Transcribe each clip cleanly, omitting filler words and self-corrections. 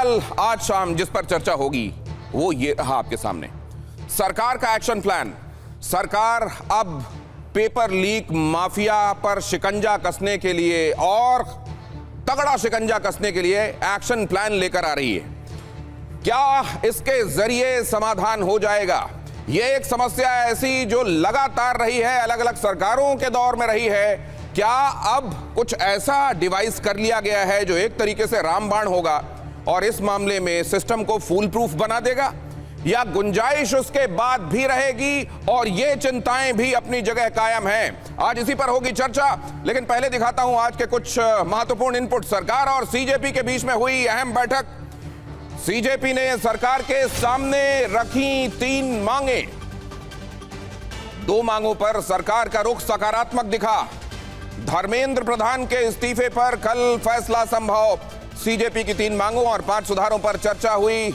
सवाल आज शाम जिस पर चर्चा होगी वो ये रहा आपके सामने। सरकार का एक्शन प्लान। सरकार अब पेपर लीक माफिया पर शिकंजा कसने के लिए और तगड़ा शिकंजा कसने के लिए एक्शन प्लान लेकर आ रही है। क्या इसके जरिए समाधान हो जाएगा? यह एक समस्या ऐसी जो लगातार रही है, अलग अलग सरकारों के दौर में रही है। क्या अब कुछ ऐसा डिवाइस कर लिया गया है जो एक तरीके से रामबाण होगा और इस मामले में सिस्टम को फूल प्रूफ बना देगा, या गुंजाइश उसके बाद भी रहेगी और ये चिंताएं भी अपनी जगह कायम हैं? आज इसी पर होगी चर्चा, लेकिन पहले दिखाता हूं आज के कुछ महत्वपूर्ण इनपुट। सरकार और सीजेपी के बीच में हुई अहम बैठक। सीजेपी ने सरकार के सामने रखी 3 मांगे। 2 मांगों पर सरकार का रुख सकारात्मक दिखा। धर्मेंद्र प्रधान के इस्तीफे पर कल फैसला संभव। सीजेपी की 3 मांगों और 5 सुधारों पर चर्चा हुई।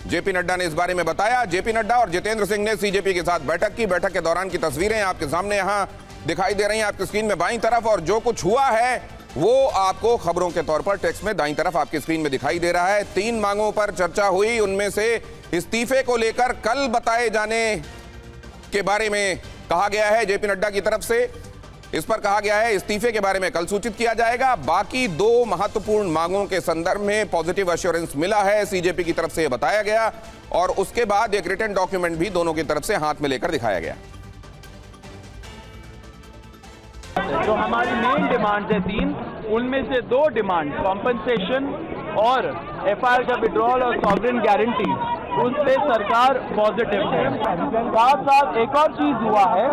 जेपी नड्डा ने इस बारे में बताया। जेपी नड्डा और जितेंद्र सिंह ने सीजेपी के साथ बैठक की। बैठक के दौरान की तस्वीरें आपके सामने यहां दिखाई दे रही हैं आपकी स्क्रीन में बाईं तरफ, और जो कुछ हुआ है वो आपको खबरों के तौर पर टेक्स्ट में दाईं तरफ आपकी स्क्रीन में दिखाई दे रहा है। 3 मांगों पर चर्चा हुई। उनमें से इस्तीफे को लेकर कल बताए जाने के बारे में कहा गया है जेपी नड्डा की तरफ से। इस पर कहा गया है इस्तीफे के बारे में कल सूचित किया जाएगा। बाकी 2 महत्वपूर्ण मांगों के संदर्भ में पॉजिटिव एश्योरेंस मिला है सीजेपी की तरफ से, बताया गया, और उसके बाद एक रिटन डॉक्यूमेंट भी दोनों की तरफ से हाथ में लेकर दिखाया गया। जो हमारी मेन डिमांड है 3, उनमें से 2 डिमांड कॉम्पनसेशन और एफआईआर का विड्रॉल और सॉवरेन गारंटी, उस पे सरकार पॉजिटिव है। साथ साथ एक और चीज हुआ है,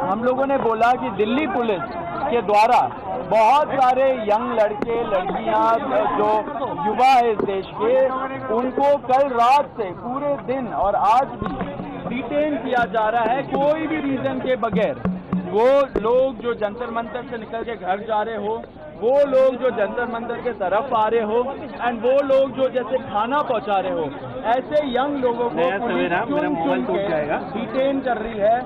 हम लोगों ने बोला कि दिल्ली पुलिस के द्वारा बहुत सारे यंग लड़के लड़कियां जो युवा है इस देश के, उनको कल रात से पूरे दिन और आज भी डिटेन किया जा रहा है कोई भी रीजन के बगैर। वो लोग जो जंतर मंतर से निकल के घर जा रहे हो, वो लोग जो जंतर मंतर के तरफ आ रहे हो, एंड वो लोग जो जैसे खाना पहुंचा रहे हो, ऐसे यंग लोगों को चुन के डिटेन कर रही है,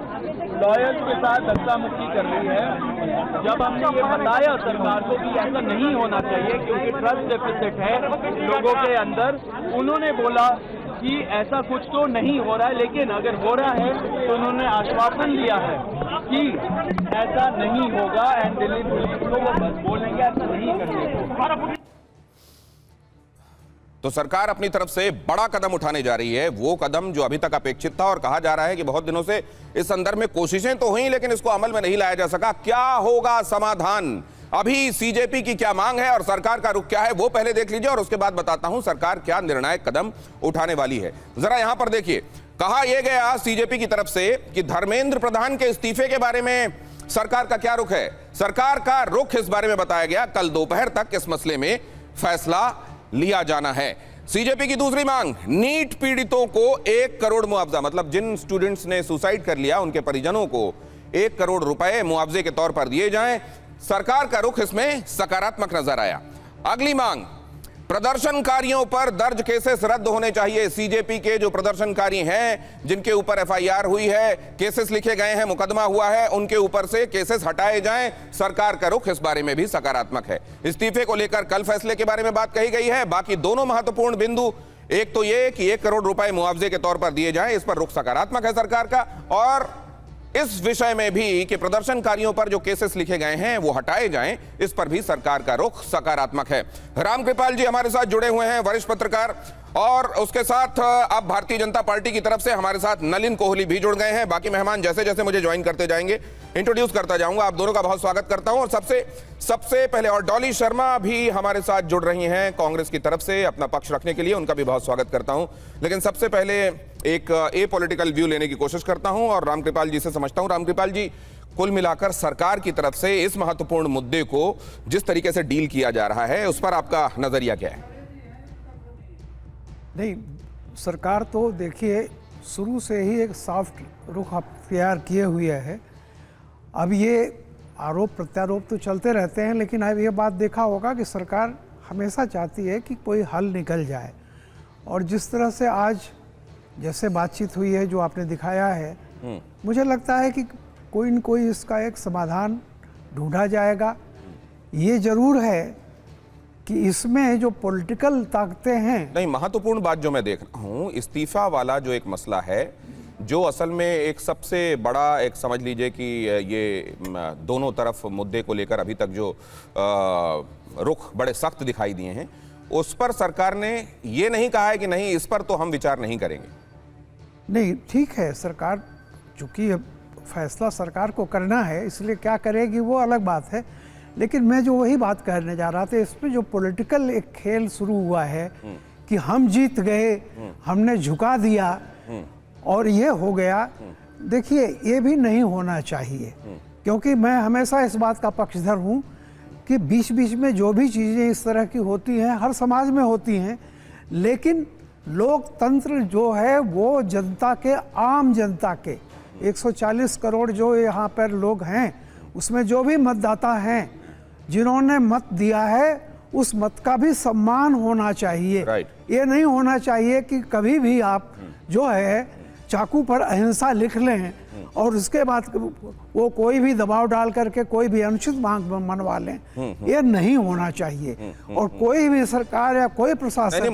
लॉयर्स के साथ धक्का मुक्की कर रही है। जब हमने ये बताया सरकार को कि ऐसा नहीं होना चाहिए क्योंकि ट्रस्ट डेफिसिट है लोगों के अंदर, उन्होंने बोला कि ऐसा कुछ तो नहीं हो रहा है, लेकिन अगर हो रहा है तो उन्होंने आश्वासन दिया है कि ऐसा नहीं होगा एंड दिल्ली पुलिस को वो बस बोलेंगे ऐसा नहीं करने। तो सरकार अपनी तरफ से बड़ा कदम उठाने जा रही है, वो कदम जो अभी तक अपेक्षित था, और कहा जा रहा है कि बहुत दिनों से इस संदर्भ में कोशिशें तो हुई लेकिन इसको अमल में नहीं लाया जा सका। क्या होगा समाधान? अभी सीजेपी की क्या मांग है और सरकार का रुख क्या है वो पहले देख लीजिए, और उसके बाद बताता हूं सरकार क्या निर्णायक कदम उठाने वाली है। जरा यहां पर देखिए, कहा यह गया सीजेपी की तरफ से कि धर्मेंद्र प्रधान के इस्तीफे के बारे में सरकार का क्या रुख है। सरकार का रुख इस बारे में बताया गया, कल दोपहर तक इस मसले में फैसला लिया जाना है। सीजेपी की दूसरी मांग, नीट पीड़ितों को 1 करोड़ मुआवजा, मतलब जिन स्टूडेंट्स ने सुसाइड कर लिया उनके परिजनों को 1 करोड़ रुपए मुआवजे के तौर पर दिए जाएं। सरकार का रुख इसमें सकारात्मक नजर आया। अगली मांग, प्रदर्शनकारियों पर दर्ज केसेस रद्द होने चाहिए। सीजेपी के जो प्रदर्शनकारी हैं जिनके ऊपर एफआईआर हुई है, केसेस लिखे गए हैं, मुकदमा हुआ है, उनके ऊपर से केसेस हटाए जाएं। सरकार का रुख इस बारे में भी सकारात्मक है। इस्तीफे को लेकर कल फैसले के बारे में बात कही गई है। बाकी दोनों महत्वपूर्ण बिंदु, एक तो यह कि 1 करोड़ रुपए मुआवजे के तौर पर दिए जाएं, इस पर रुख सकारात्मक है सरकार का, और इस विषय में भी कि प्रदर्शनकारियों पर जो केसेस लिखे गए हैं वो हटाए जाएं, इस पर भी सरकार का रुख सकारात्मक है। रामकृपाल जी हमारे साथ जुड़े हुए हैं, वरिष्ठ पत्रकार, और उसके साथ अब भारतीय जनता पार्टी की तरफ से हमारे साथ नलिन कोहली भी जुड़ गए हैं। बाकी मेहमान जैसे जैसे मुझे ज्वाइन करते जाएंगे इंट्रोड्यूस करता जाऊंगा। आप दोनों का बहुत स्वागत करता हूं। और सबसे पहले, और डॉली शर्मा भी हमारे साथ जुड़ रही हैं कांग्रेस की तरफ से अपना पक्ष रखने के लिए, उनका भी बहुत स्वागत करता हूं। लेकिन सबसे पहले एक पॉलिटिकल व्यू लेने की कोशिश करता हूं और रामकृपाल जी से समझता हूं। रामकृपाल जी, कुल मिलाकर सरकार की तरफ से इस महत्वपूर्ण मुद्दे को जिस तरीके से डील किया जा रहा है, उस पर आपका नजरिया क्या है? नहीं, सरकार तो देखिए शुरू से ही एक सॉफ्ट रुख अख्तियार किए हुए है। अब ये आरोप प्रत्यारोप तो चलते रहते हैं, लेकिन अब ये बात देखा होगा कि सरकार हमेशा चाहती है कि कोई हल निकल जाए, और जिस तरह से आज जैसे बातचीत हुई है जो आपने दिखाया है, मुझे लगता है कि कोई न कोई इसका एक समाधान ढूंढा जाएगा। ये जरूर है कि इसमें जो पॉलिटिकल ताकतें हैं, नहीं, महत्वपूर्ण बात जो मैं देख रहा हूं, इस्तीफा वाला जो एक मसला है, जो असल में एक सबसे बड़ा, एक समझ लीजिए कि ये दोनों तरफ मुद्दे को लेकर अभी तक जो रुख बड़े सख्त दिखाई दिए हैं, उस पर सरकार ने ये नहीं कहा है कि नहीं, इस पर तो हम विचार नहीं करेंगे। नहीं, ठीक है, सरकार चूंकि फैसला सरकार को करना है, इसलिए क्या करेगी वो अलग बात है। लेकिन मैं जो वही बात कहने जा रहा था, इसमें जो पॉलिटिकल एक खेल शुरू हुआ है कि हम जीत गए, हमने झुका दिया और ये हो गया, देखिए ये भी नहीं होना चाहिए। क्योंकि मैं हमेशा इस बात का पक्षधर हूँ कि बीच बीच में जो भी चीज़ें इस तरह की होती हैं, हर समाज में होती हैं, लेकिन लोकतंत्र जो है वो जनता के, आम जनता के 140 करोड़ जो यहाँ पर लोग हैं, उसमें जो भी मतदाता हैं जिन्होंने मत दिया है, उस मत का भी सम्मान होना चाहिए। ये नहीं होना चाहिए कि कभी भी आप जो है चाकू पर अहिंसा लिख लें और उसके बाद वो कोई भी दबाव डाल करके कोई भी अनुचित मांग मनवा लें। ये नहीं होना चाहिए। और कोई भी सरकार या कोई प्रशासन, नहीं,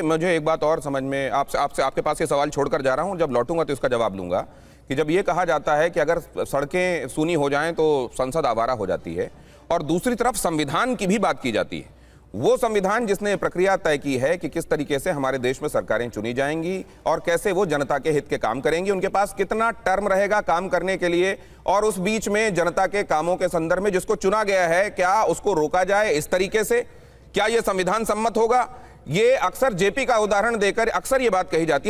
मुझे एक बात और समझ में, आपके पास ये सवाल छोड़कर जा रहा हूं, जब लौटूंगा तो इसका जवाब लूंगा कि जब ये कहा जाता है कि अगर सड़कें सूनी हो जाएं तो संसद आवारा हो जाती है, और दूसरी तरफ संविधान की भी बात की जाती है, वो संविधान जिसने प्रक्रिया तय की है कि किस तरीके से हमारे देश में सरकारें चुनी जाएंगी और कैसे वो जनता के हित के काम करेंगी, उनके पास कितना टर्म रहेगा काम करने के लिए, और उस बीच में जनता के कामों के संदर्भ में जिसको चुना गया है, क्या उसको रोका जाए इस तरीके से? क्या ये संविधान सम्मत होगा? ये अक्सर जेपी का उदाहरण देकर अक्सर ये बात कही जाती है।